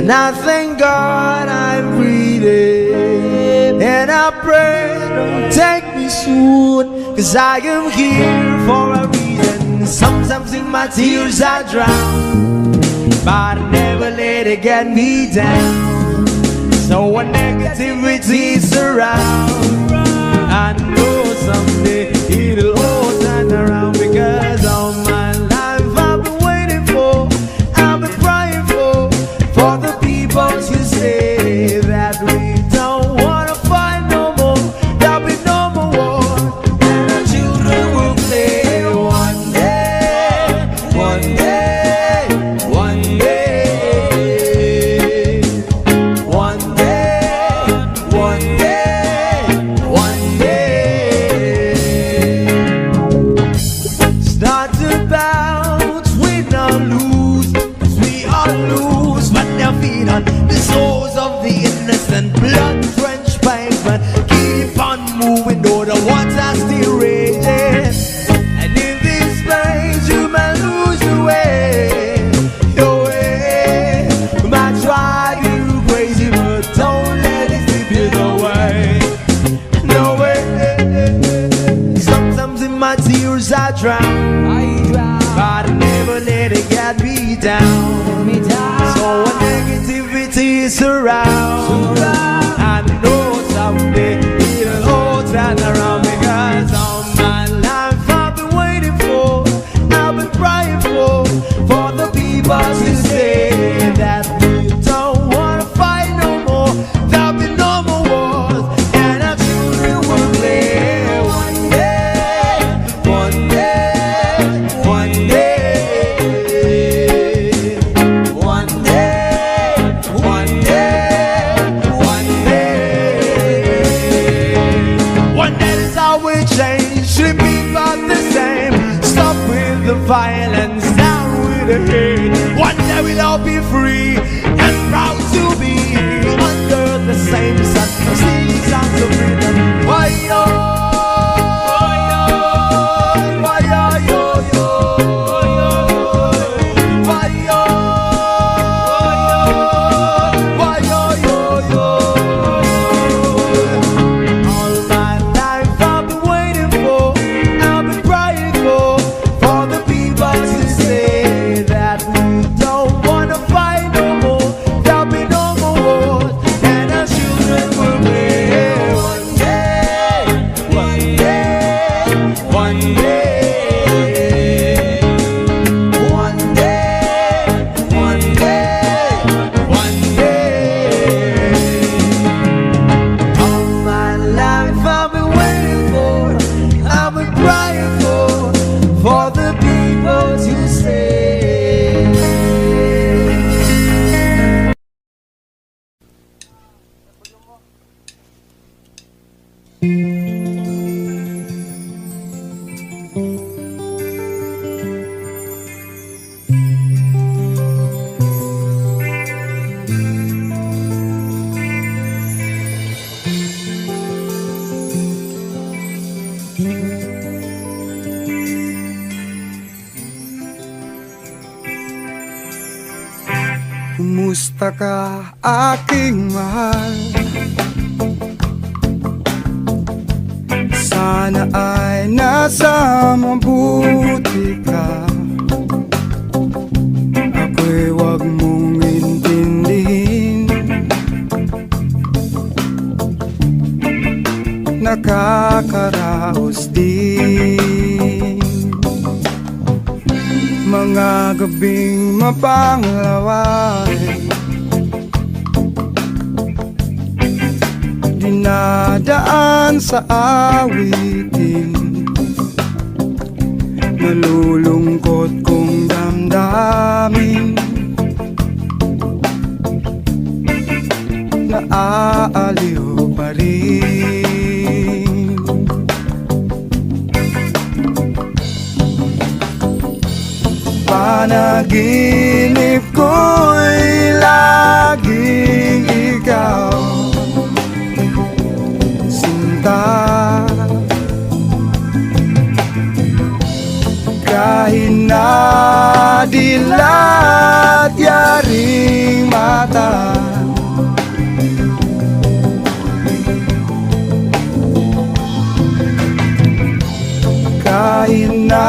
And I thank God I'm breathing, and I pray don't take me soon, 'cause I am here for a reason. Sometimes in my tears I drown, but I never let it get me down. So when negativity surrounds, I know someday it'll all turn around, because all my life I've been waiting for, I've been praying for the people to say that we don't wanna fight no more, there'll be no more war, and our children will play one day, one day, one day, one day, one day, one day. Start to bounce, we don't lose, 'cause we all lose, but they're feet on the souls of the innocent, blood-drenched pavement. Keep on moving, though the water still raging. And in this place, you may lose your way, your way. Might drive you crazy, but don't let it slip you away, no way. Sometimes in my tears I drown, but I never let it get me down. So when negativity surrounds, I know someday it'll all turn around, because all my life I've been waiting for, I've been praying for the people to say that we don't wanna fight no more, there'll be no more wars, and our children will play one day, one day, one day, one day, one day, one day. One day is how we change, should be about the same. Stop with the violence, down with the hate. One day we'll all be free and proud to be under the same sun. Singing songs of freedom. Why yo? Why yo yo yo? Why yo? Why yo yo yo? All my life I've been waiting for, I've been praying for the people to say that we don't wanna fight no more, there'll be no more wars, and our children will play one day, one day, one day, one day, one day, one day. All my life I've been waiting for, I've been crying for the people to say. Kumusta ka, aking mahal? Sana ay nasa mabuti ka. Ako'y wag mong intindihin, nakakaraos din. Mga gabing mapanglaway, dinadaan sa awitin, nalulungkot kong damdamin, naaaliw pa rin. Panaginip ko'y laging ikaw, sinta. Kahit na dilat yari ring mata. Kahit na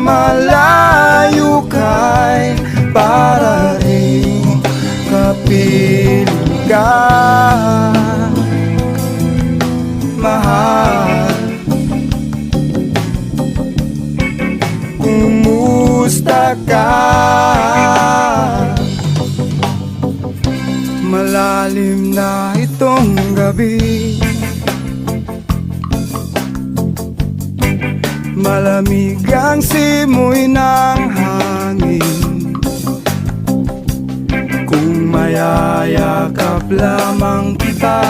malayo ka'y para rin kapiling ka, mahal. Kumusta ka? Malalim na itong gabi, malamig ang simoy ng hangin. Kung mayayakap lamang kita,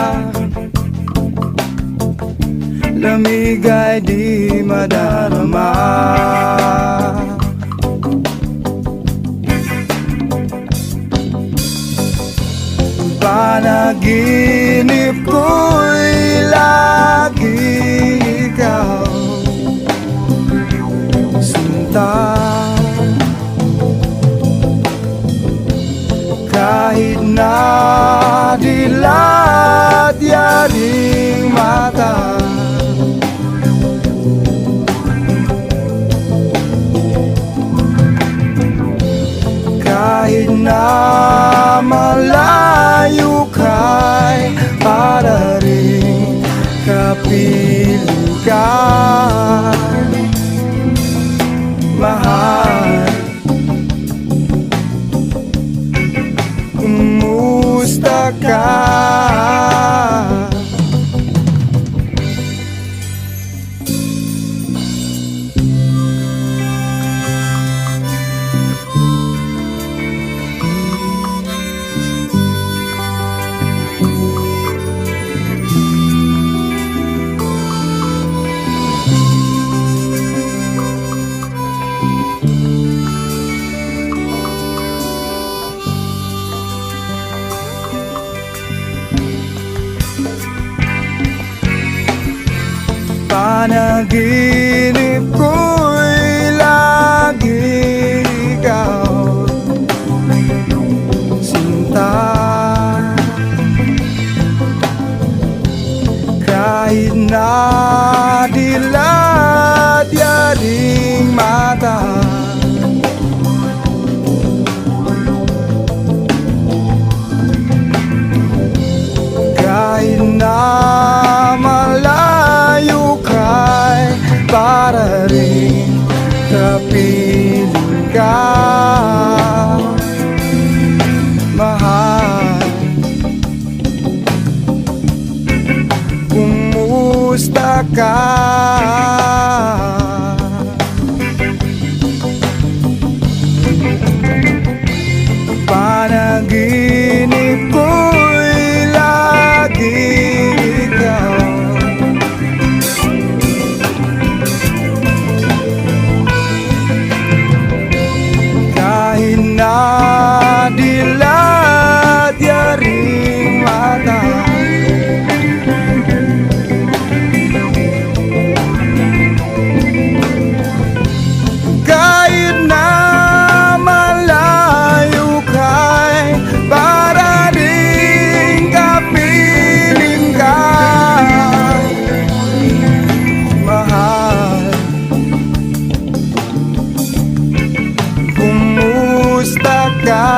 lamig ay di madarama. Panaginip ko'y laging ikaw, sinta. Kahit na dilat yaring mata, kahit na malayo ka'y para rin kapiling ka, mahal. Kumusta ka? Panaginip ko'y lagi ikaw, sinta. Kahit na dilat yaring mata, kahit na malayo ka'y para rin kapiling ka, mahal. Kumusta ka? Panaginip ko'y laging ikaw, kahit na dilat yaring mata, kahit na malayo ka'y para rin kapiling ka, mahal. Kumusta ka?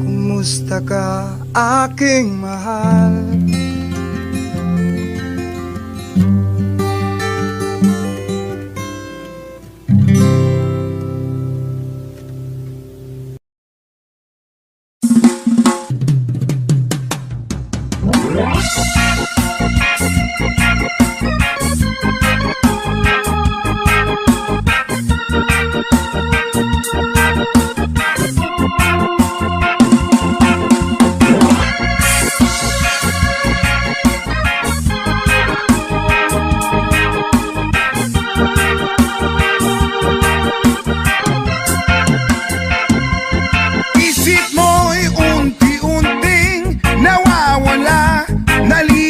Kumusta ka, aking mahal? Isip mo'y unti-unting nawawala, nalilito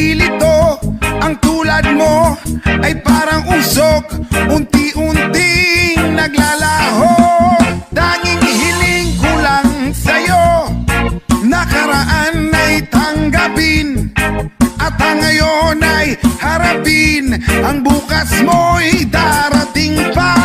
gawin at ang ngayon ay harapin. Ang bukas mo'y darating pa,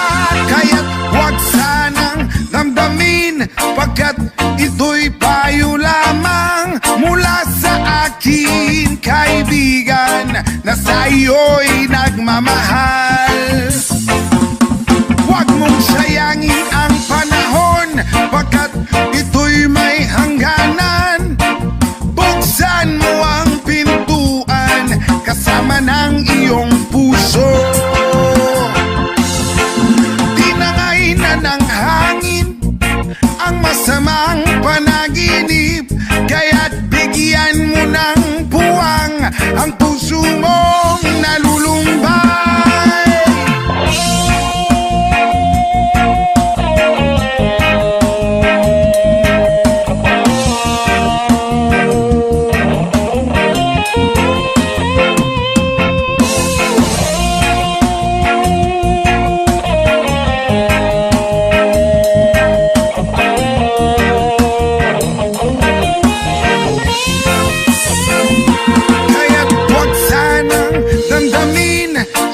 kaya't huwag sanang damdamin, pagkat ito'y payo lamang mula sa akin, kaibigan, na sa iyo'y nagmamahal. Huwag mong sayangin ang panahon, pagkat ito'y may hangganan. Buksan mo ang pintuan kasama ng iyong puso. Tinangay na ng hangin ang masamang panaginip, kaya't bigyan mo ng puwang ang puso mong nalulumbay.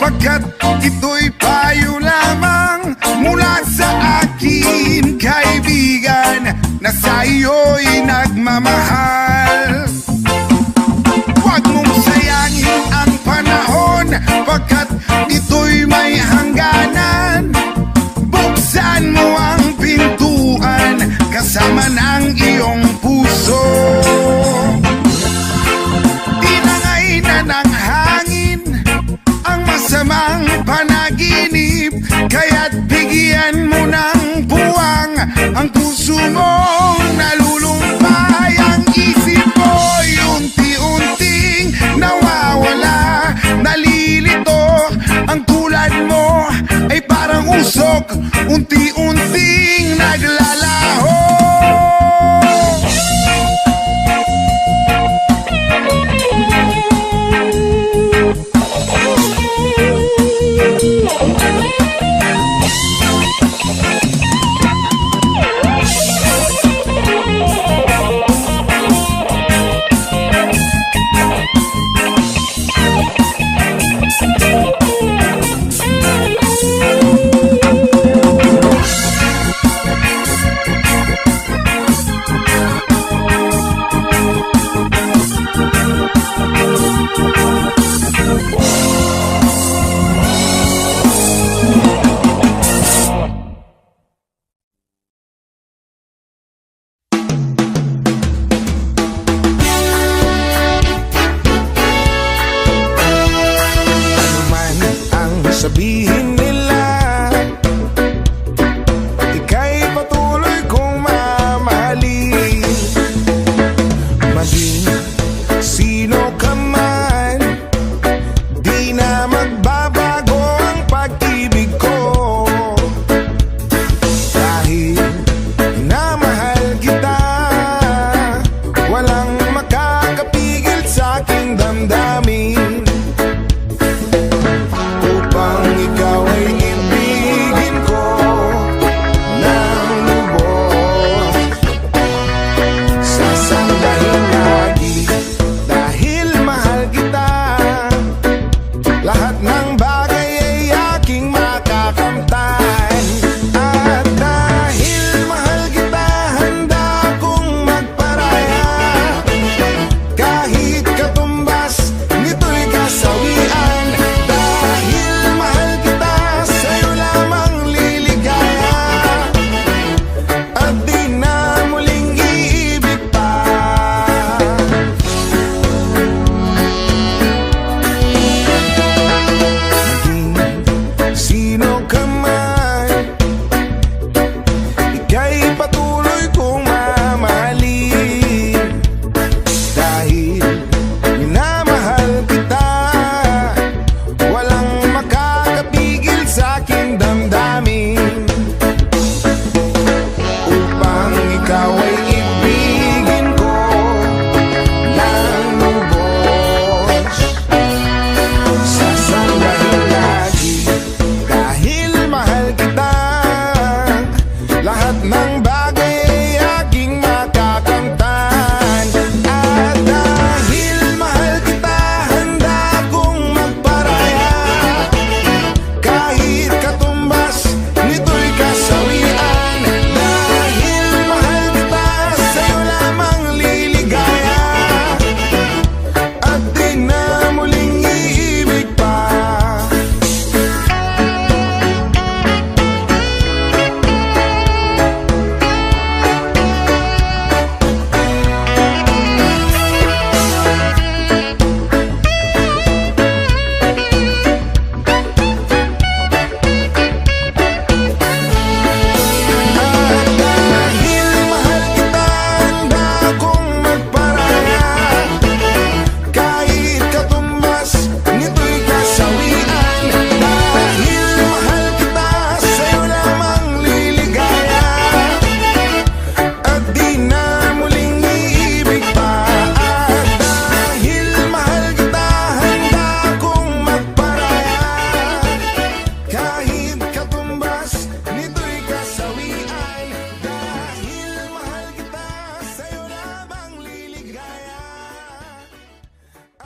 Pagkat ito'y payo lamang mula sa akin, kaibigan, na sa iyo'y nagmamahal. Huwag mong sayangin ang panahon, pagkat ito'y may hangganan. Buksan mo ang pintuan kasama ng iyong puso. Tinangay na ng hangin ang masamang panaginip, kaya't bigyan mo ng puwang ang puso mong nalulumbay. Ang isip mo'y unti-unting nawawala, nalilito. Ang tulad mo ay parang usok, unti-unting naglalaho.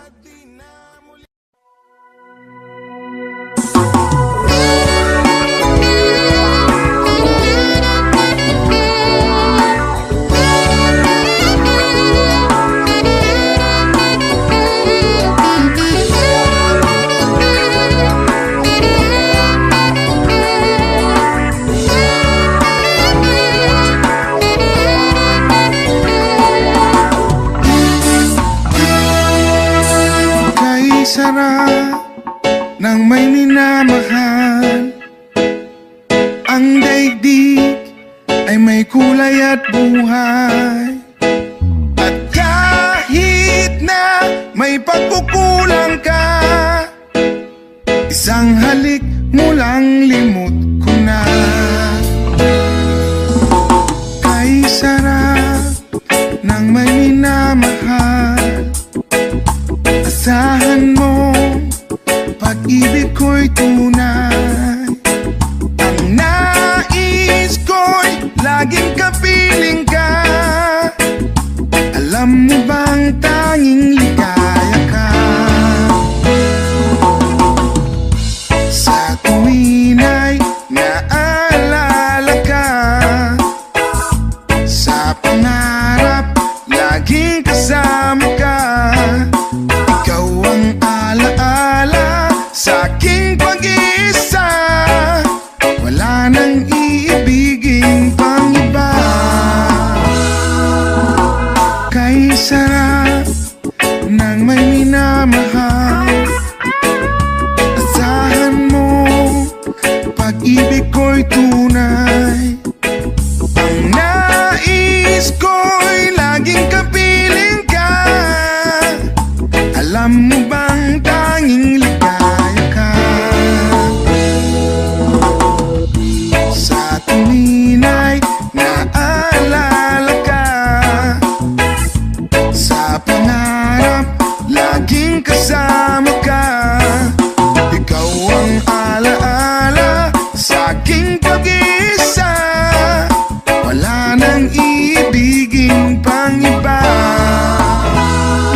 at di na muli. Sarap ng may minamahal. Ang daigdig ay may kulay at buhay. At kahit na may pagkukulang ka, isang halik mo lang limot ko na. Kay sarap ng may minamahal, asahan mo, pag-ibig ko'y tunay. Ang nais ko'y laging kapiling ka. Alam mo bang tanging ligaya ka? Sa tuwin ay naalala ka. Sa pangarap, laging kasama ka. Sa aking pag-iisa, wala nang iibigin pang iba. Kay sarap ng may minamahal, asahan mo, pag-ibig ko'y tunay. Ang nais ko'y laging kapiling ka. Alam mo bang tanging ligaya ka? Sa tuwin ay naalala ka. Sa pangarap, laging kasama ka. Ikaw ang alaala sa aking pag-iisa. Wala nang iibigin pang iba. Wala nang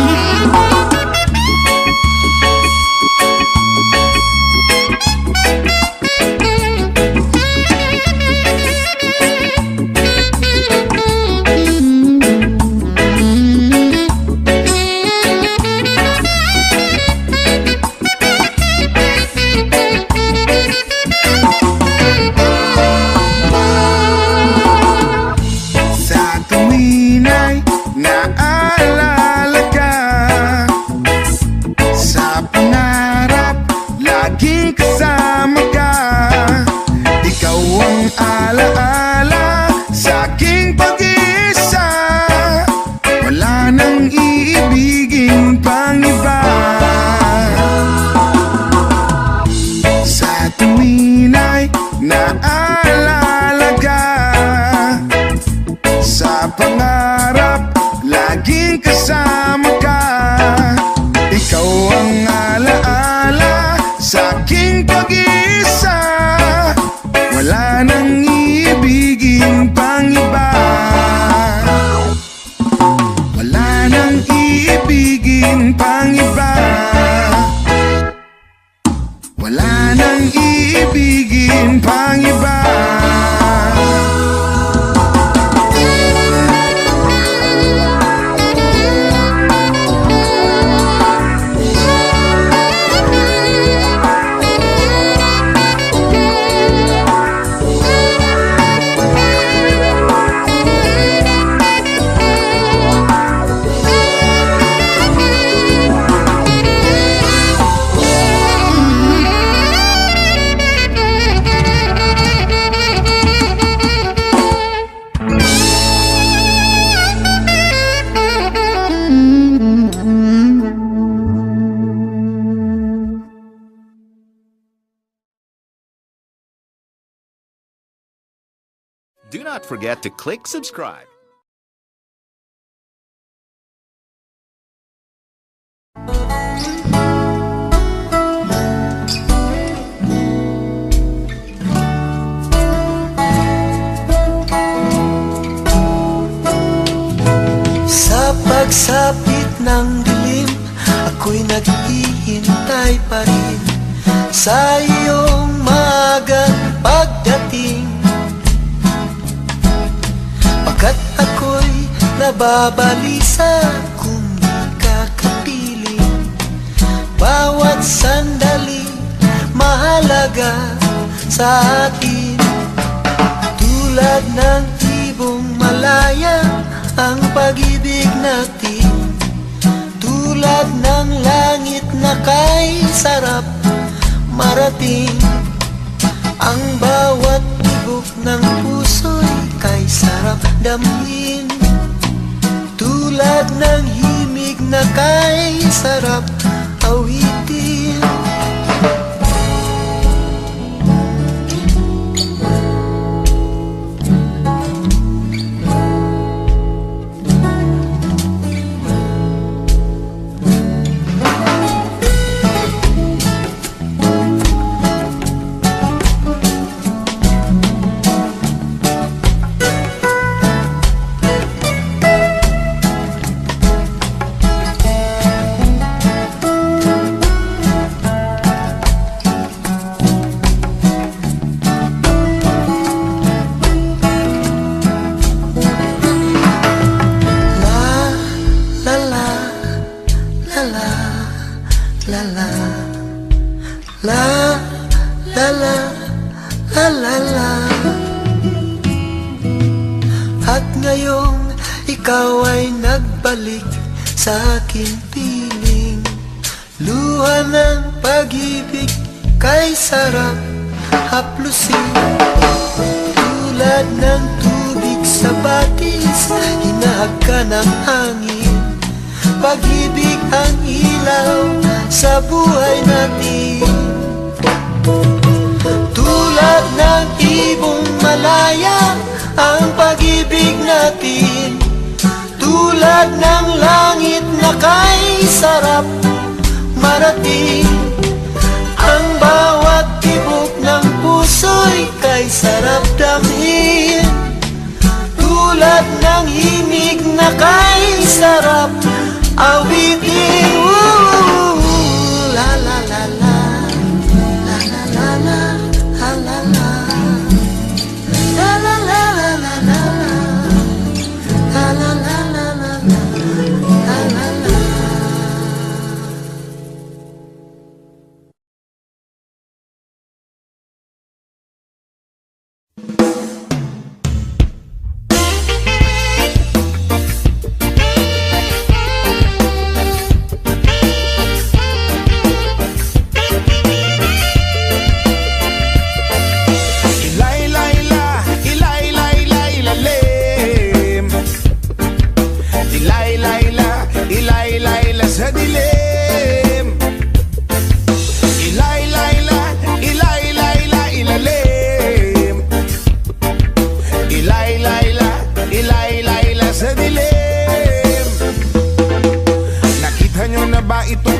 iibigin pang iba. Do not forget to click subscribe. Sa pagsapit ng dilim, ako'y ako'y naghihintay pa rin sa iyong maagang pagdating. Pagkat ako'y nababalisa kung di ka kapiling. Bawat sandali mahalaga sa atin. Tulad ng ibong malaya ang pag-ibig natin. Tulad ng langit na kay sarap marating. Ang bawat tibok ng puso'y kay sarap damhin. Tulad ng himig na kay sarap awitin. At ngayong ikaw ay nagbalik sa aking piling. Luha ng pag-ibig kay sarap haplusin. Tulad ng tubig sa batis, hinahag ka ng hangin. Pag-ibig ang ilaw sa buhay natin. Tulad ng ibong malaya ang pag-ibig natin. Tulad ng langit na kay sarap marating. Ang bawat tibok ng puso'y kay sarap damhin. Tulad ng himig na kay sarap awitin. La la la la, la la la la, la la la, la la la la la la, la la la la la, la la la.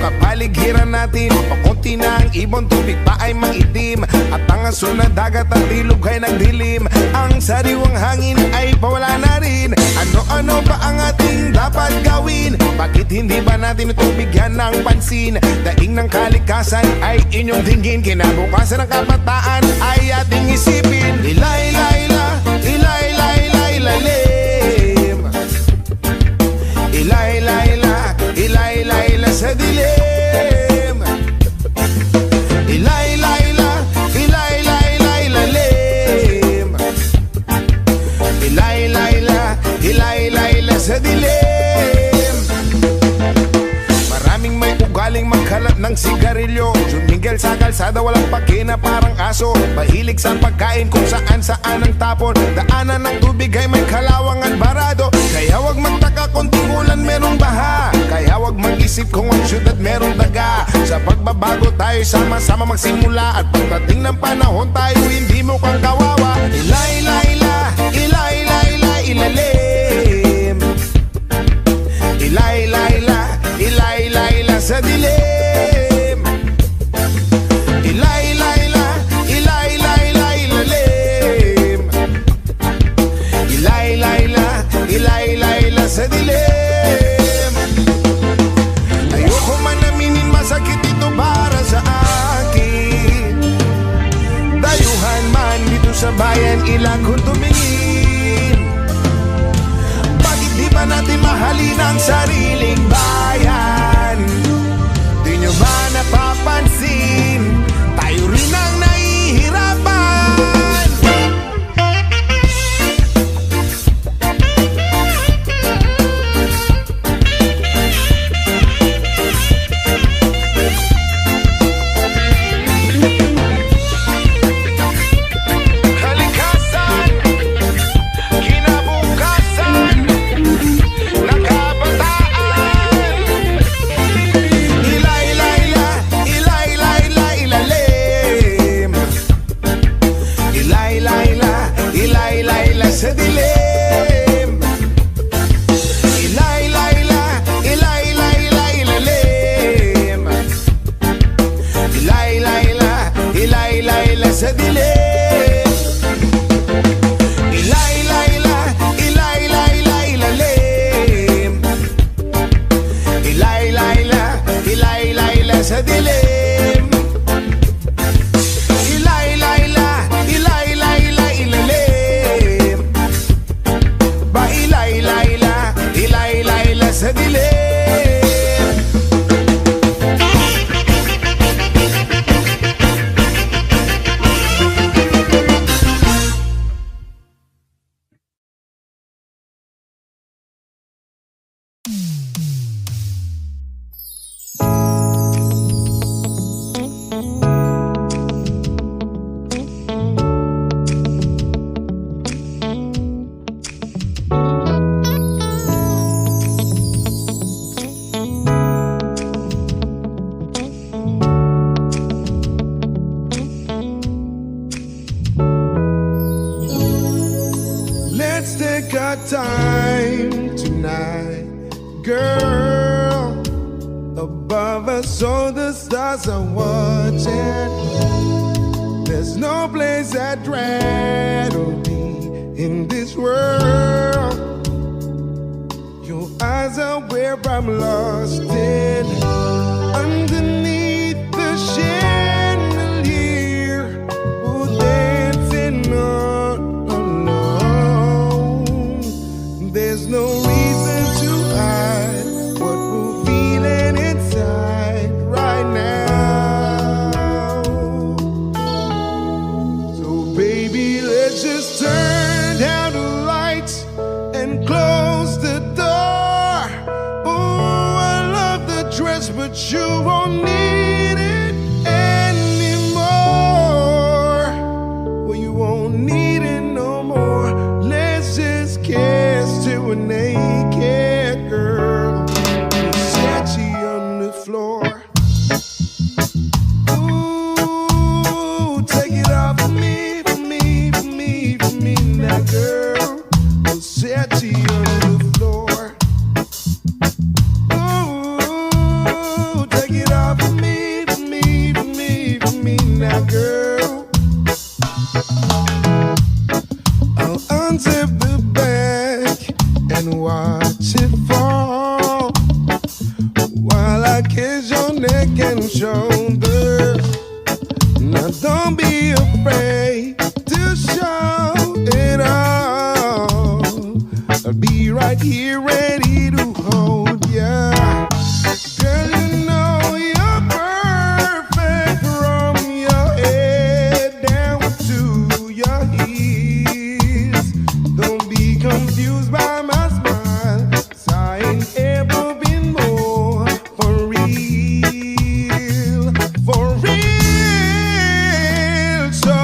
Kapaligiran natin, pakunti na ang ibon, tubig pa ay maitim. At ang asul na dagat at ilog ay nagdilim. Ang sariwang hangin ay pawala na rin. Ano-ano ba ang ating dapat gawin? Bakit hindi ba natin ito bigyan ng pansin? Daing ng kalikasan ay inyong tingin. Kinabukasan ng kabataan ay ating isipin. Ilay-layla, ilay-layla, ilalim. Ilay-layla, ilay-layla sa dilim. Ilay-layla, ilay-layla, ilalim. Ilay-layla, ilay-layla sa dilim. Maraming may ugaling magkalat ng sigarilyo. Sumingil sa kalsada, walang pakina parang aso. Mahilig sa pagkain kung saan-saan ang tapon. Daanan ng tubig ay may kalawang at barado. Kaya wag magtaka kung tingulan merong baha. Kaya wag mag-isip kung ang syudad merong daga. Sa pagbabago tayo sama-sama magsimula. At pagdating ng panahon tayo hindi mukhang kawawa. Ilay-layla, ilay-layla, ilalim. Ilay-layla, ilay-layla sa dilim. Ilay-layla, ilay-layla, ilalim. Ilay-layla, ilay-layla sa dilim. Ayoko man namin sa dilim. Ila-ila-ila, ila-ila-ila, ilalim. Ba ila-ila-ila, ila-ila-ila sa dilim. Let's take our time tonight, girl. Above us, all the stars are watching. There's no place I'd rather be in this world. Your eyes are where I'm lost in. Underneath the chandelier, we're dancing all alone. There's no reason to hide what we're feeling inside right now. So baby, let's just turn down the lights and close the door. Oh, I love the dress, but you won't need it anymore. Well, you won't need it no more. Let's just kiss till we're naked, girl. Versace on the floor. Ooh, take it off for me, for me, for me, for me now, girl. Versace on the floor. Ooh, take it off for me, for me, for me, for me now, girl. I'll unzip the bag and watch it fall while I kiss your neck and shoulder. Now don't be afraid to show it all. I'll be right here ready to hold ya. Girl, you know you're perfect from your head down to your heels. Don't be confused by my smile, 'cause I ain't ever been more for real, for real. So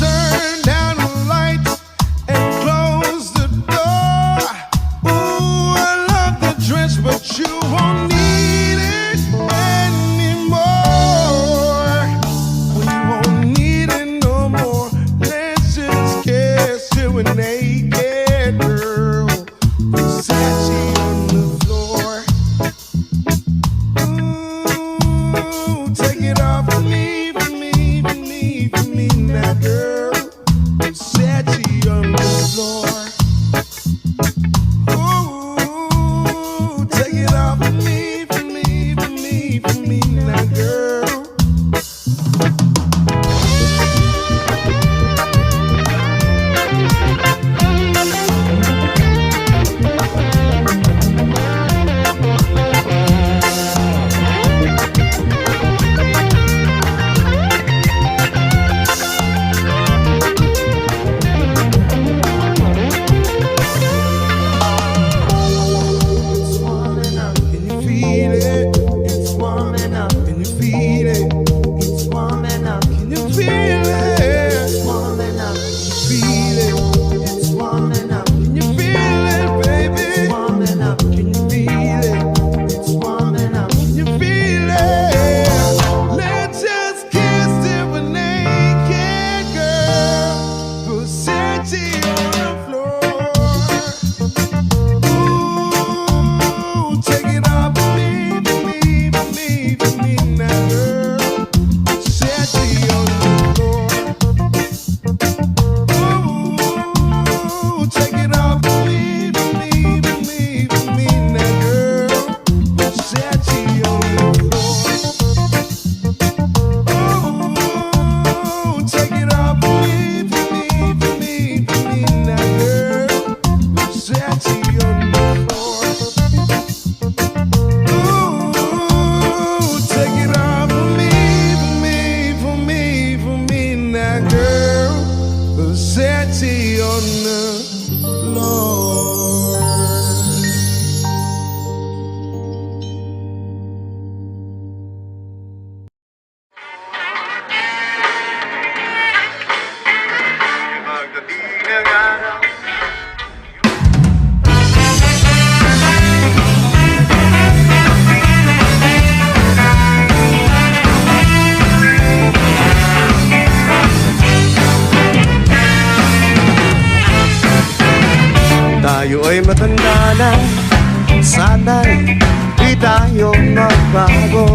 turn down the lights and close the door. Ooh, I love the dress, but you won't need it anymore. Well, you won't need it no more. Let's just kiss till we're naked, girl. Versace on the floor. Ooh, take it off for me, for me, for me, for me now, girl. Versace on the floor. Ooh, take it off for me, for me, for me, for me now, girl. It's warming up, can you feel it? It's warming up, can you feel it? It's warming up, can you feel it? It's warming up, can you feel it? It's warming up, can you feel it, baby? It's warming up, can you feel it? It's warming up, can you feel it? Let's just kiss till we're naked, girl. Versace on the floor. Ooh, take it off for me, for me, for me, for me now, girl. magbago.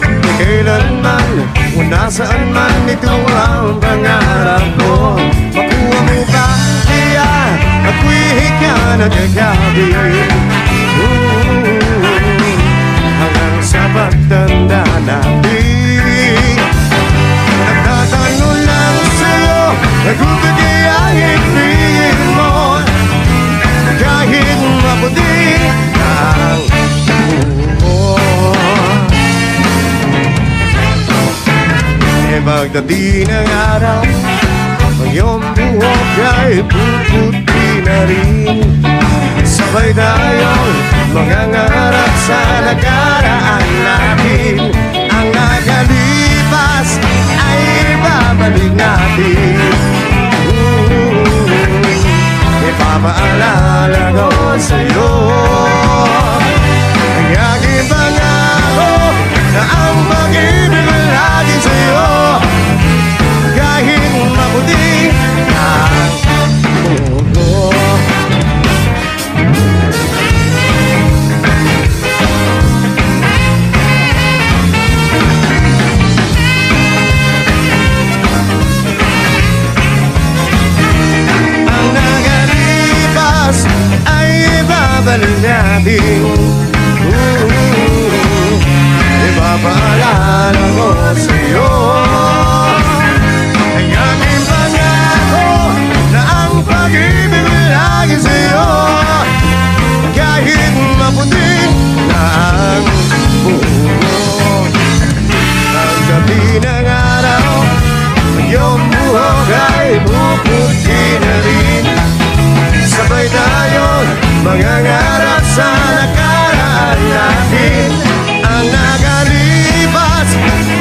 Di kailanman o nasaan man, ito ang pangarap ko. Makuha mo ba kaya ako'y hika na kagabi? Hanggang sa pagtanda natin, nagtatanong lang sa'yo, nagbibigay ang ibigin mo. Kahit maputi ang buhok, e pagdating ng araw, ang iyong buhok ay puputi na rin. Sabay tayong mangangarap sa nakaraan natin. Ang nakalipas ay babalik natin. Ipapaalala ko sa'yo ang aking pangako na ang pag-ibig ay lagi sa'yo. Kahit maputi ang mundo. Ang nakalipas ay ibabalik natin. Ipapaalala ko sa'yo ang aking pangako na ang pag-ibig ay lagi sa'yo. Kahit maputi na ang buhok, pagdating ng araw, ang iyong buhok ay puputi na rin. Sabay tayong mangangarap sa nakaraan natin. Ang nakalipas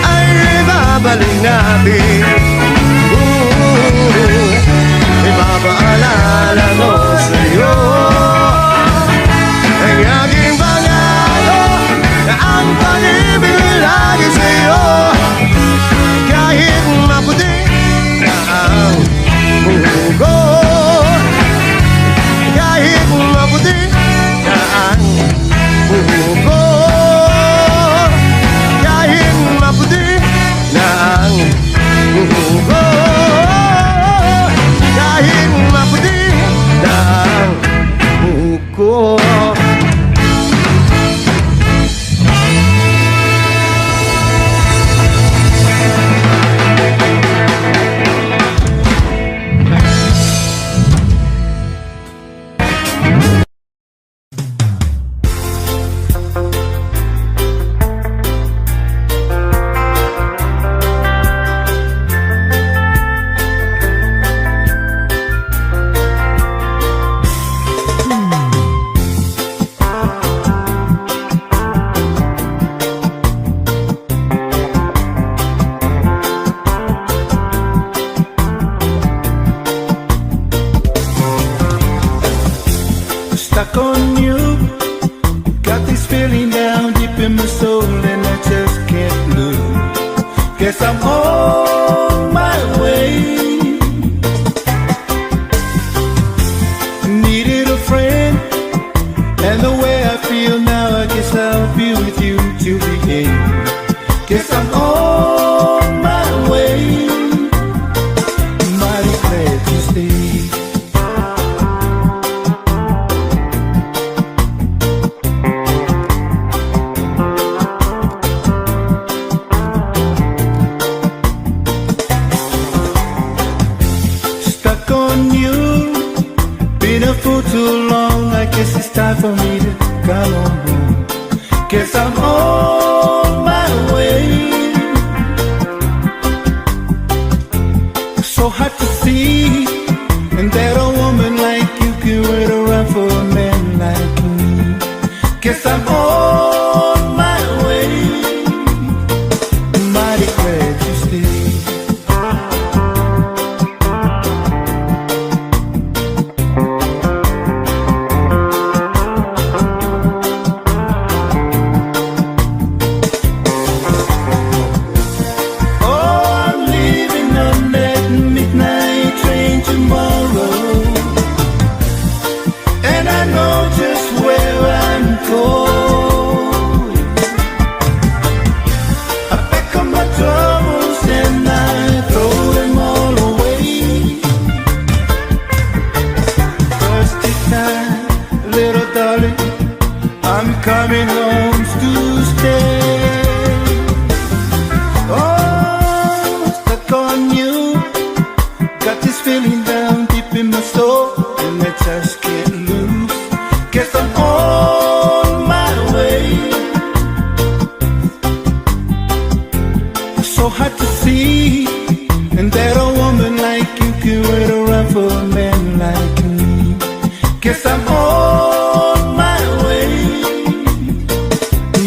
ay ibabalik natin. Ipapaalala ko sa'yo ang aking pangako na ang pag-ibig ay lagi sa'yo. Kahit maputi na ang buhok, kahit maputi na ang buhok, kahit maputi na ang buhok, kahit maputi na ang buhok. Stuck on you, got this feeling down deep in my soul and I just can't lose. Guess I'm on my way. Needed a friend, and the way I feel now, I guess I'll be with you till the end. Guess I'm on my way. Mighty glad to stay. Stuck on you, been a fool too long. I guess it's time for me to come on home. Guess I'm on my way. So hard to see, and that a woman like you can wait around for a man like me. Guess I'm on my way. Mighty glad you stayed. hard to see, and that a woman like you can wait around for a man like me. Guess I'm on my way,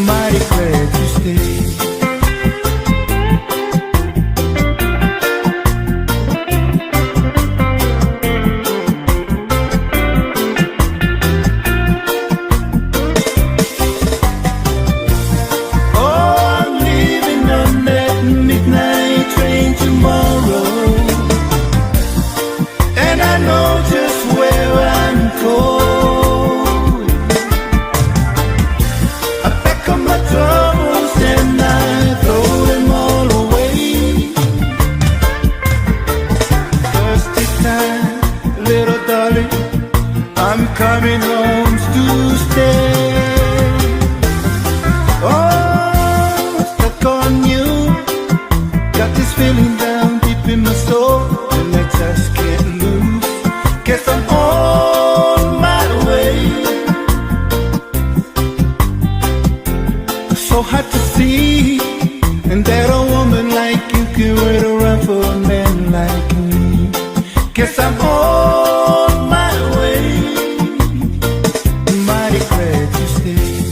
mighty glad you stayed. I'm coming home to stay. Oh, stuck on you. Got this feeling down deep in my soul, and I just can't lose. Guess I'm on my way. So hard to see, and that a woman like you can wait around for a man like me. Guess I'm on my way, mighty glad you stayed.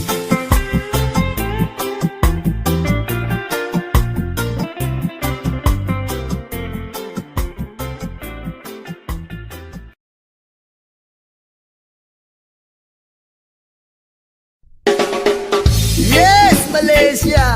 Yes, Malaysia!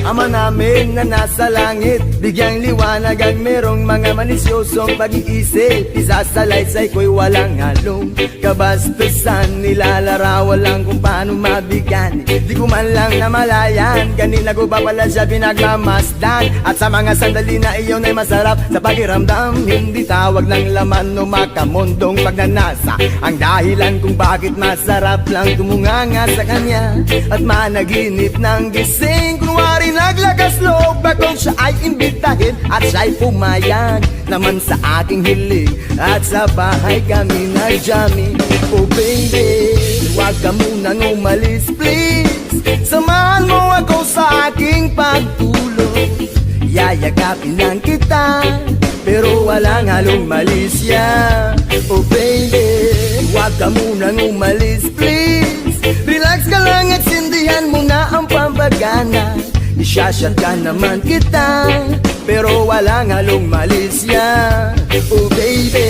Ama namin na nasa langit, bigyang liwanag ang merong mga manisyosong pag-iisip. Isasalaysay ko'y walang halong kabastusan, nilalarawan lang kung paano mabigyan. Di ko man lang namalayan, kanina ko pa pala siya pinagmamasdan. At sa mga sandali na iyon ay masarap sa pakiramdam, hindi tawag ng laman o makamundong pagnanasa ang dahilan kung bakit masarap lang tumunganga sa kanya at managinip ng gising. Kunwari naglakas loob bakong siya ay imbitahin at siya'y pumayag naman sa aking hiling. At sa bahay kami nag-jamming. Oh baby, huwag ka munang umalis please, samahan mo ako sa aking pagtulog. Yayakapin lang kita pero walang halong malisya. Oh baby, huwag ka munang umalis please, relax ka lang at sindihan mo na ang pampagana. Isyashot ka naman kita pero walang halong malisya. Oh baby,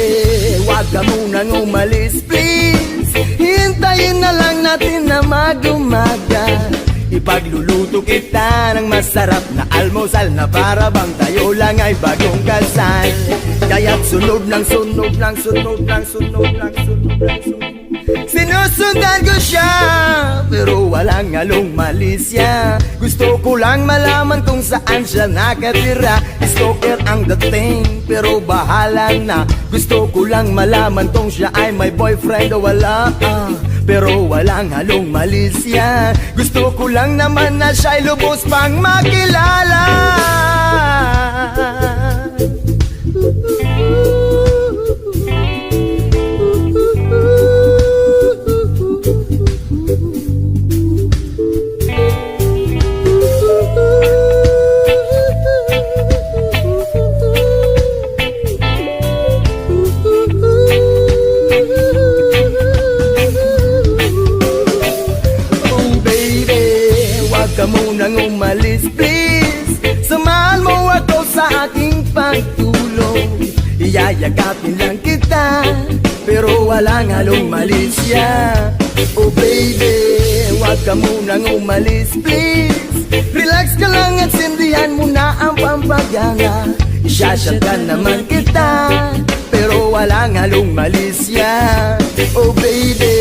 huwag ka munang umalis please, hintayin na lang natin na mag-umaga. Ipagluluto kita ng masarap na almusal na para bang tayo lang ay bagong kasal. Kaya't sunod ng sunod ng sunod ng sunod ng sunod ng sunod, sinusundan ko siya pero walang halong malisya. Gusto ko lang malaman kung saan siya nakatira. Stalker ang dating pero bahala na. Gusto ko lang malaman kung siya ay may boyfriend o wala, pero walang halong malisya. Gusto ko lang naman na siya'y lubos pang makilala. Ka munang umalis please, samahan mo ako sa aking pagtulog. Iyayakapin lang kita pero walang halong malisya. Oh baby, huwag ka munang umalis please, relax ka lang at sindihan mo na ang pampagana. Isyashot ka naman kita pero walang halong malisya. Oh baby,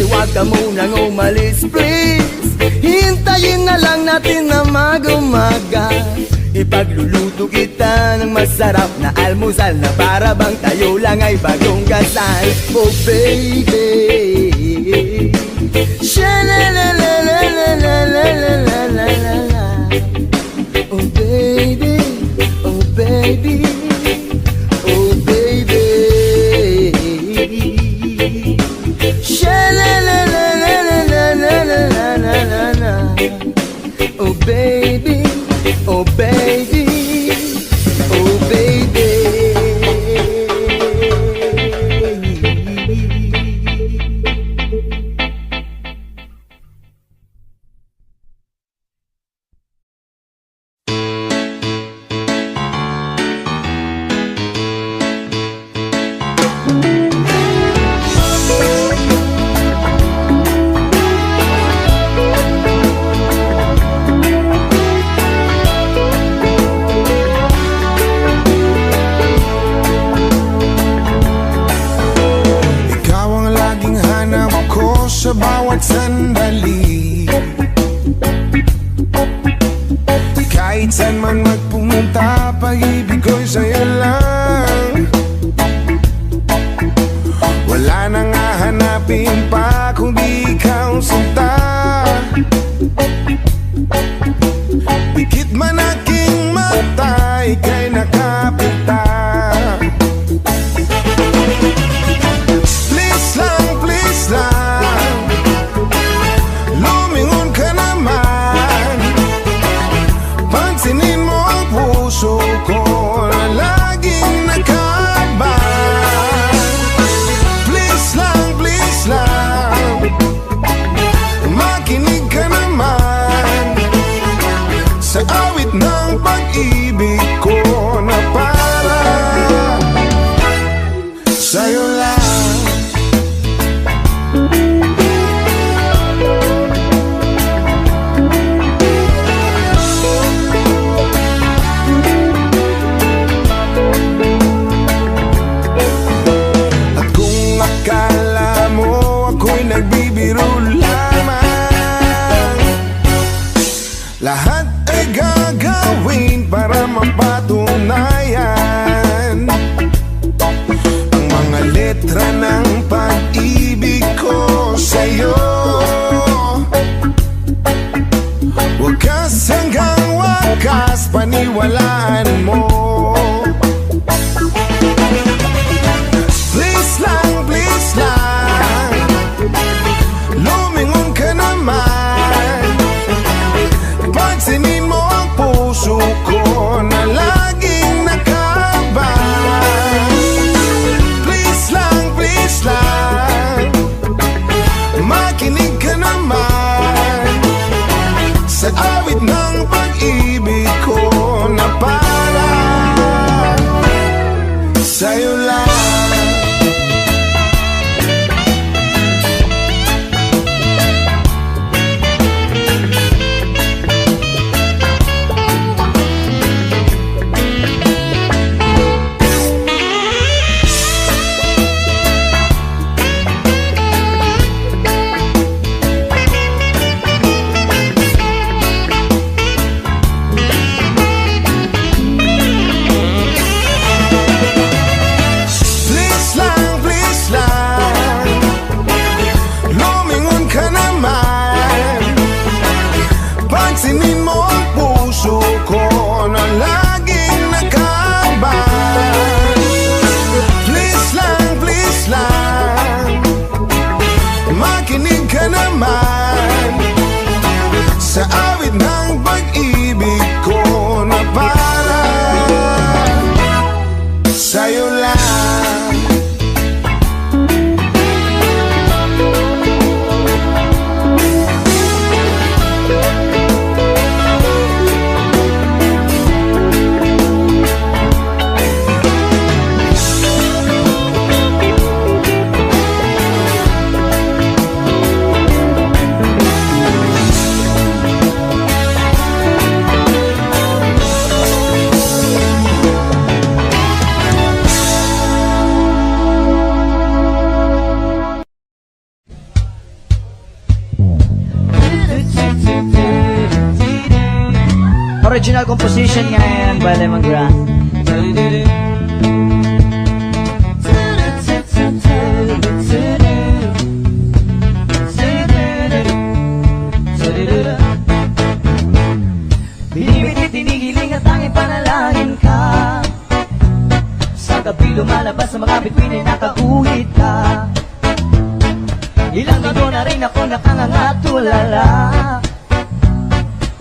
huwag ka munang umalis please, hintayin na lang natin na mag-umaga. Ipagluluto kita ng masarap na almusal na para bang tayo lang ay bagong kasal. Oh baby, sha-la-la-la-la-la-la-la-la-la-la. Oh baby, oh baby, oh baby, sha-la-la-la-la-la-la-la-la-la-la. Oh baby, oh baby, oh baby. Sa bawat sandali, kahit saan man magpunta, pag-ibig ko'y sa'yo lang. Wala nang hahanapin pa kundi ikaw sinta. Dikit man aking mata, ika'y nakapita. Please lang, please lang, pansinin mo ang puso ko na laging nakaabang. Please lang, makinig ka naman sa awit ng pag-ibig ko na para sa'yo lang. Lahat ay gagawin para mapatunayan ang mga letra ng pag-ibig ko sa'yo. Wakas hanggang wakas, paniwalaan mo. Please lang, lumingon ka naman. Pansinin mo ang puso ko na laging nakaabang. Please lang, makinig ka naman sa awit ng pag-ibig ko na para sa'yo lang. Original composition nga yan by Lemongrass. Binibit, tinigiling at tanging panalangin ka. Sa gabi lumalabas sa mga bituin ay nakauhit ka. Ilang linggo na rin ako nakangangatulala.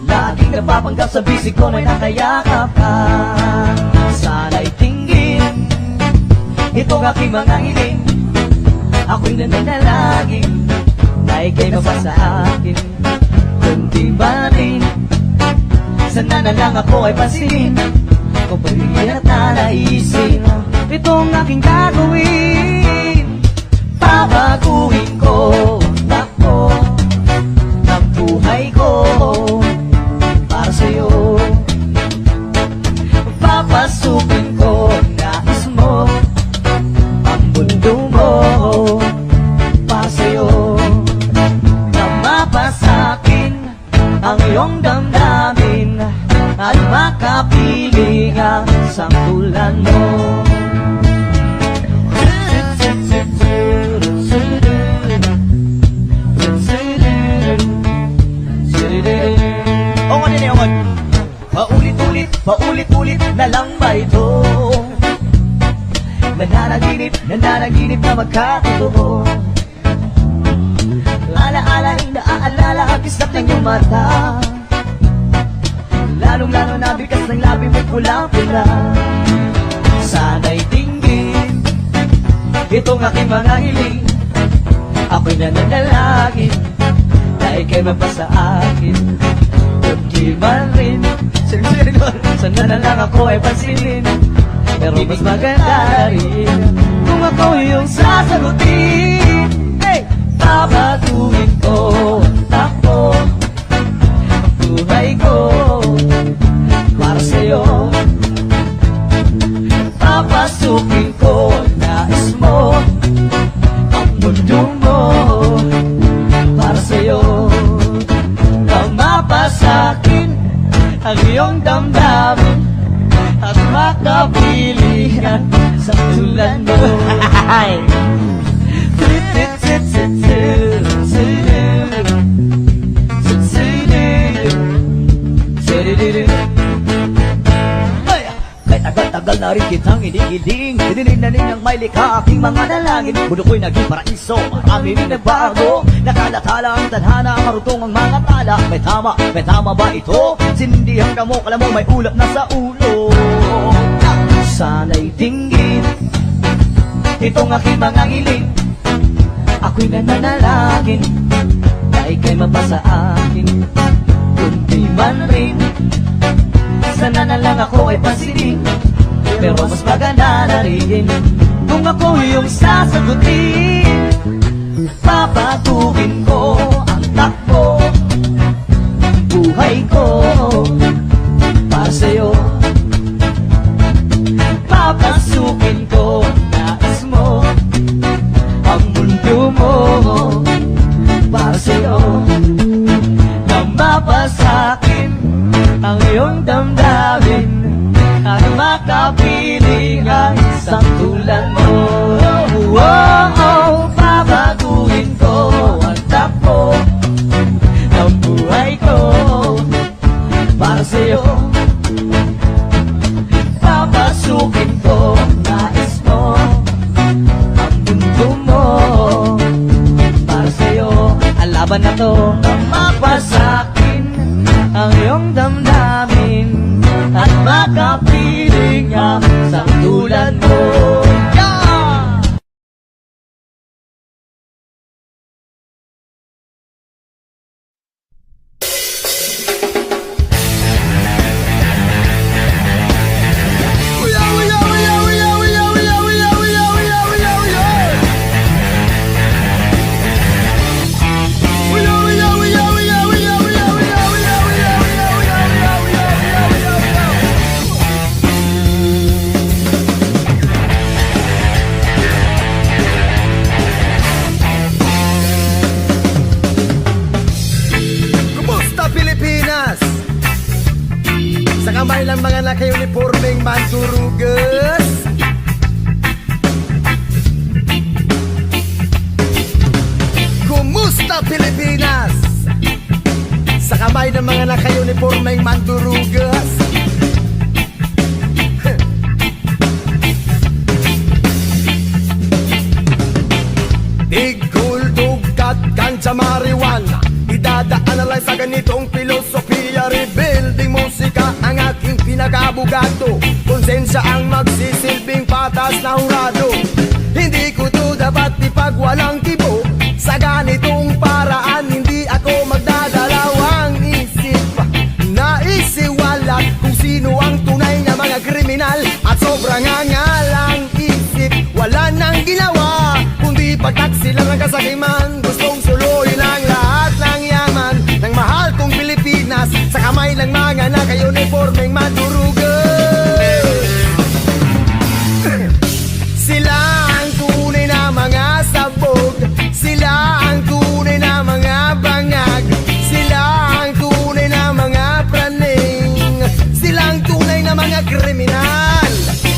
Laging napapanggap sa bisig ko may nakayakap ka. Sana'y tinggin itong aking mga hiling. Ako'y nananalangin na ika'y mapasa akin. Kundi ba rin sana na lang ako ay pansinin kung pagiging at nanaisin itong aking gagawin. Pabaguhin ko ang takbo ng buhay ko para sa'yo. Papasukin ko ang nais mo, ang mundo mo para sa'yo. Na mapasakin ang iyong damdamin at makapiling ang sangtulan mo. Paulit-ulit na lang ba ito? Nananaginip na magkatotoo. Alaala, naaalala ang kisap ng iyong mata. Lalong-lalo na bigas ng labi mo'y pulang-pula. Sana'y tinggin itong aking mga hiling. Ako'y nananalangin na ika'y mapasa akin. Kundi man rin sana na lang ako ay pansinin. Pero mas maganda na rin kung ako yung sasagutin. Hey! Babaguhin ko ang takbo ang buhay ko para sa'yo. Papasukin ko ang nais mo, ang mundo mo para sa'yo. Nang mapasakin ang iyong damdamin at makapilingan sa tulan mo. Tagal na rin kitang inigiling, dinilig na ninyang may likha aking mga dalangin. Mundo ko'y naging paraiso, marami rin nagbago. Nakalatala ang tadhana, marutong ang mga tala. May tama ba ito? Sinindihan ka mo, kala mo may ulap na sa ulo. Sana'y tinggin itong aking mga hiling. Ako'y nananalangin na ika'y mapasa akin. Kundi man rin sana na lang ako ay pansinin. Pero mas maganda na rin kung ako yung sasagutin. Papaguhin ko ang takbo ng buhay ko para sa'yo. Papasukin ko ang nais mo, ang mundo mo para sa'yo. Nang mapasakin ang iyong damdamin at makapiling ang isang tulad mo. Babaguhin ko ang takbo ng buhay ko para sa'yo. Papasukin ko ang nais mo, ang mundo mo para sa'yo. Ang laban na to nang mapasakin ang iyong damdamin at makapiling ang sangtulan mo. We naka-uniformeng mandurugas. Kumusta Pilipinas? Sa kamay ng mga naka-uniformeng mandurugas. Tigul, dugat, ganja, marijuana, idadaan na lang sa ganitong filosofiya. Rebuilding musika ang aking pinag-abugado. Konsensya ang magsisilbing patas na hurado. Hindi ko to dapat ipagwalang kibo. Sa ganitong paraan hindi ako magdadalawang isip. Naisiwalat kung sino ang tunay na mga kriminal. At sobrang angalang isip, wala nang ginawa kundi pagtaksi lang ang kasakiman. Gustong suluyin ang lahat ng yaman ng mahal kong Pilipinas sa kamay ng mga naka-uniformeng mandurugas. Sila ang tunay na mga sabog, sila ang tunay na mga bangag, sila ang tunay na mga praning, sila ang tunay na mga kriminal.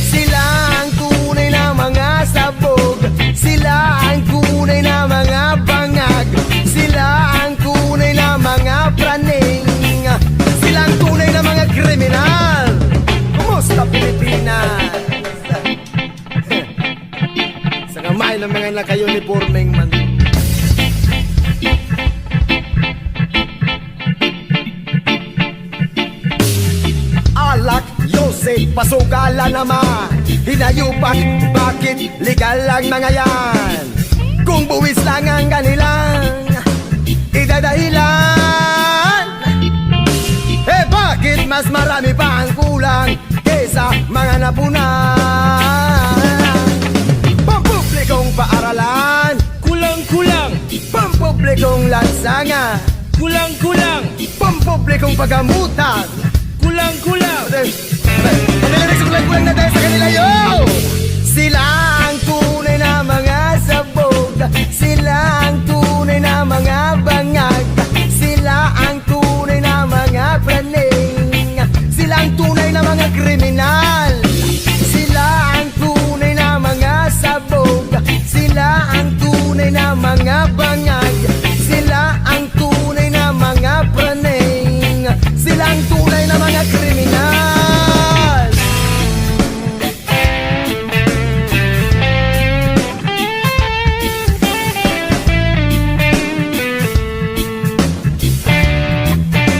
Sila ang tunay na mga sabog, sila ang tunay na mga bangag, sila ang tunay na mga praning, sila ang tunay na mga kriminal. Kumusta Pilipinas? Sa kamay ng mga naka-uniformeng man. Alak, Yose, pasugala naman. Hinayupan, bakit legal ang mga yan? Kung buwis lang ang kanilang idadahilan, eh bakit mas marami pa ang kulang kesa mga napunan? Pampublikong paaralan, Kulang-kulang, pampublikong lansangan, kulang-kulang, pampublikong pagamutan. kulang-kulang. Pamilinig sa kulang-kulang na tayo sa kanila, yo! Sila ang tunay na mga sabog, sila ang tunay na mga bangag, sila ang tunay na mga praning, sila ang tunay na mga kriminal. Sila ang tunay na mga sabog, sila ang tunay na mga bangag, sila ang tunay na mga praning, sila ang tunay na mga kriminal.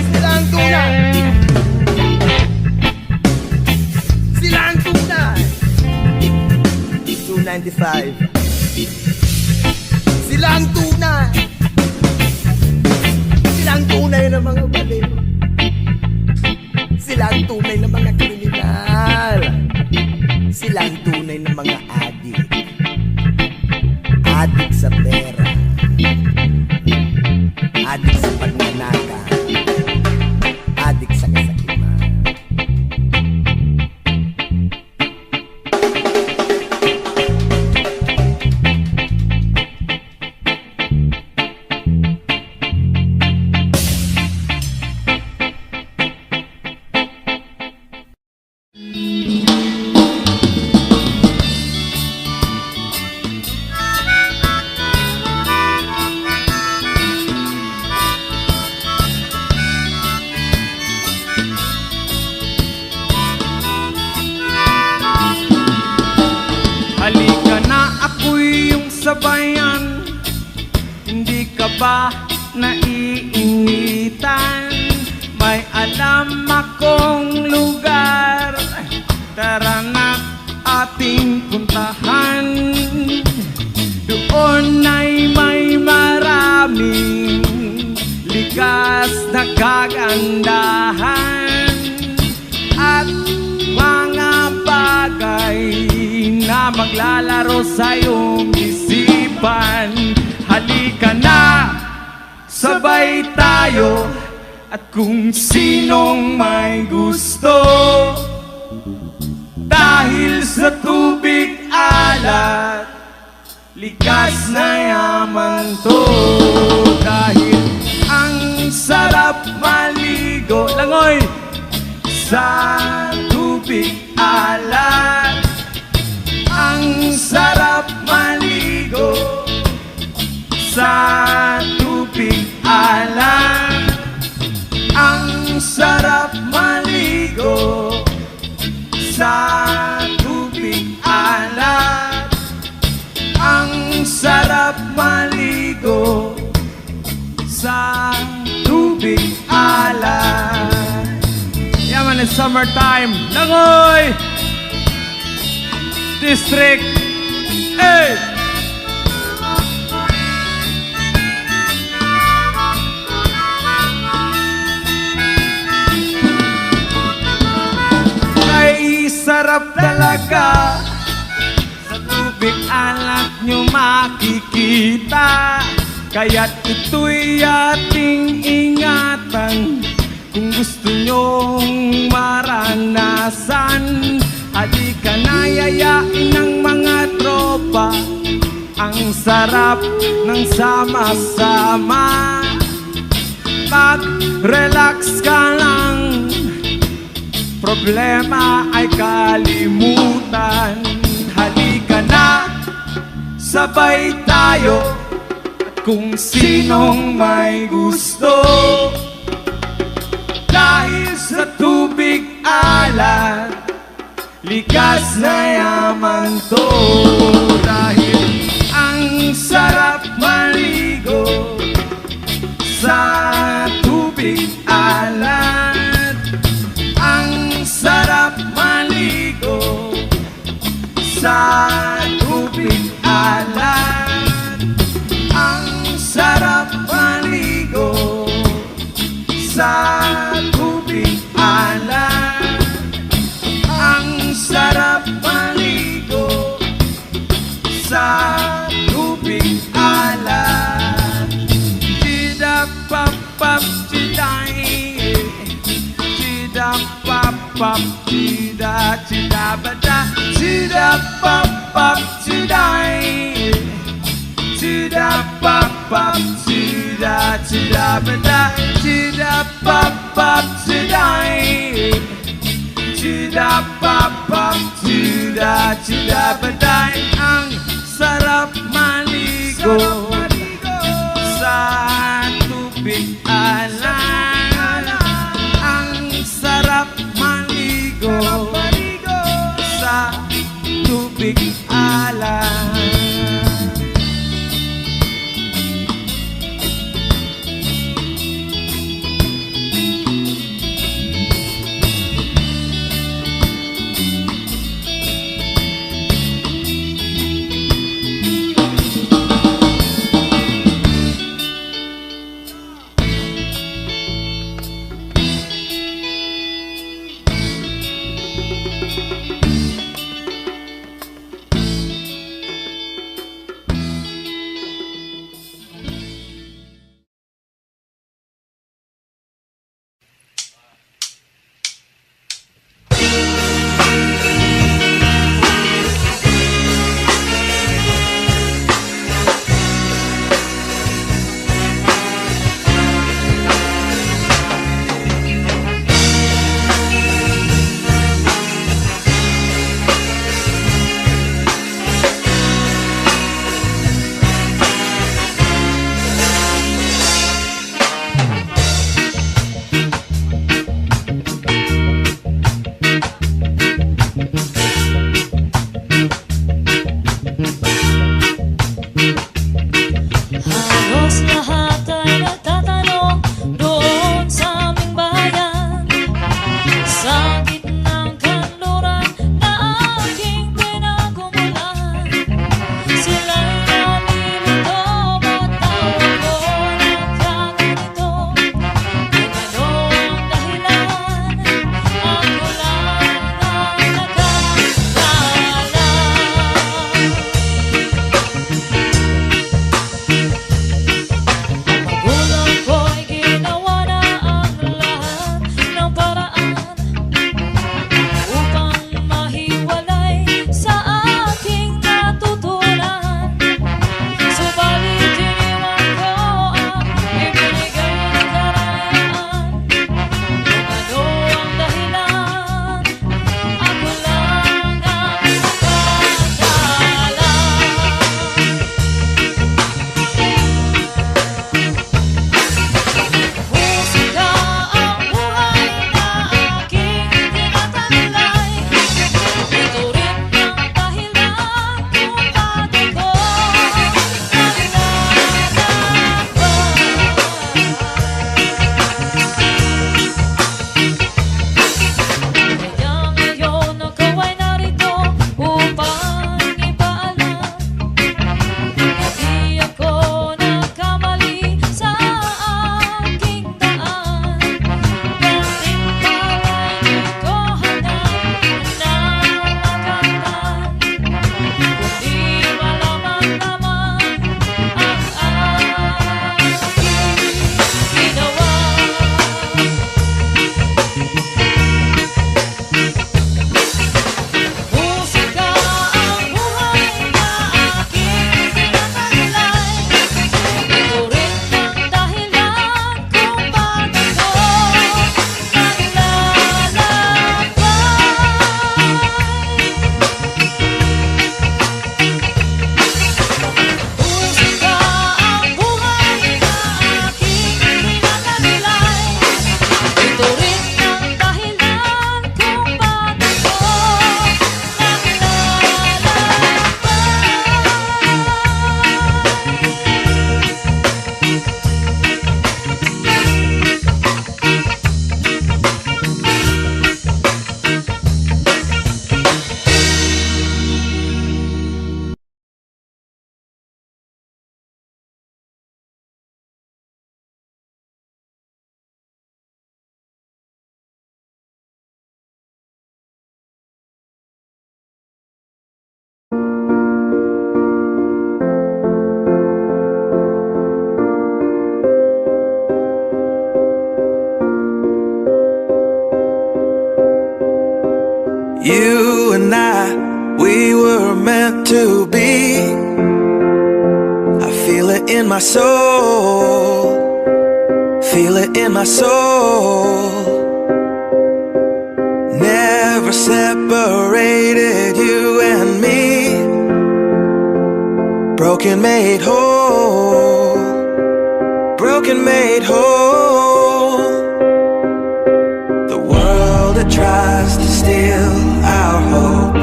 Sila ang tunay. Sila ang tunay. 295. Sila ang tunay. Sila ang tunay na mga baliw. Sila ang tunay na mga kriminal. Sila ang tunay na mga adik. Adik sa pera. Adik sa pagnanaka. Adik sa kasakiman. Halika na, ako'y yung sabayan. Hindi ka ba naiinitan? May alam akong lugar, tara na ating puntahan. Doon ay may maraming likas na kagandahan at mga bagay na maglalaro sa iyong isipan. Halika na, sabay tayo, at kung sinong may gusto, dahil sa tubig alat, likas na yaman to. Dahil ang sarap maligo, langoy, sa tubig sa tubig alat. Ang sarap maligo sa tubig alat. Ang sarap maligo sa tubig alat. Yaman, it's summertime. Langoy! District. Hey! Ay, sarap talaga. Sa tubig alat nyo makikita. Kaya't ito'y ating ingatan. Kung gusto nyong maranasan, halika na, yayain ng mga tropa. Ang sarap ng sama-sama. Mag-relax ka lang, problema ay kalimutan. Halika na, sabay tayo. Kung sinong may gusto, dahil sa tubig alat, likas na yaman to. Dahil ang sarap maligo sa tubig alat. Ang sarap maligo sa tubig alat. Ang sarap maligo sa tubig alat. Ang sarap maligo sa tubig alat. Chida-pap-pap, chiday. Chida-pap-pap, chida, chida-bada. Chida-pap-pap, chiday. Chida-pap-pap, chida, chida-bada. Chida-pap-pap, chiday. Chida-pap-pap, chida, chida-bada. Ang sarap maligo sa tubig alat. Ang sarap maligo sa tubig alat. You and I, we were meant to be. I feel it in my soul. Feel it in my soul. Never separated, you and me. Broken made whole. Broken made whole. The world that tries to steal our hope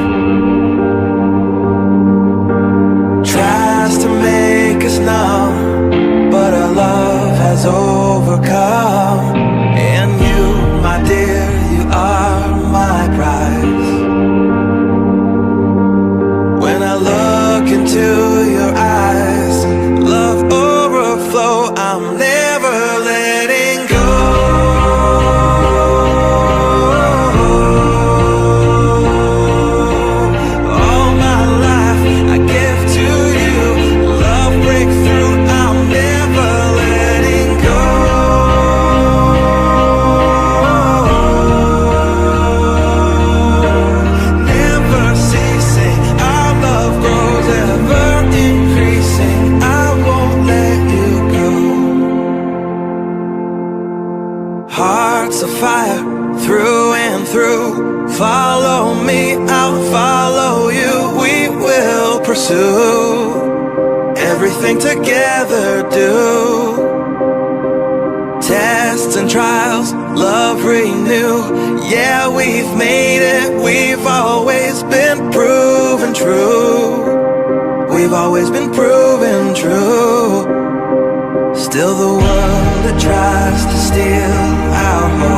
tries to make us numb, but our love has overcome. And you, my dear, you are my prize. When I look into your eyes, love overflow, I'm never letting go. All my life I give to you, love breakthrough, I'm never letting go. Never ceasing, our love grows ever increasing. I won't let you go. Hearts of fire through and through. Follow me, I'll follow you. We will pursue everything together, do. Tests and trials, love renew. Yeah, we've made it. We've always been proven true. We've always been proven true. Still the world that tries to steal our hope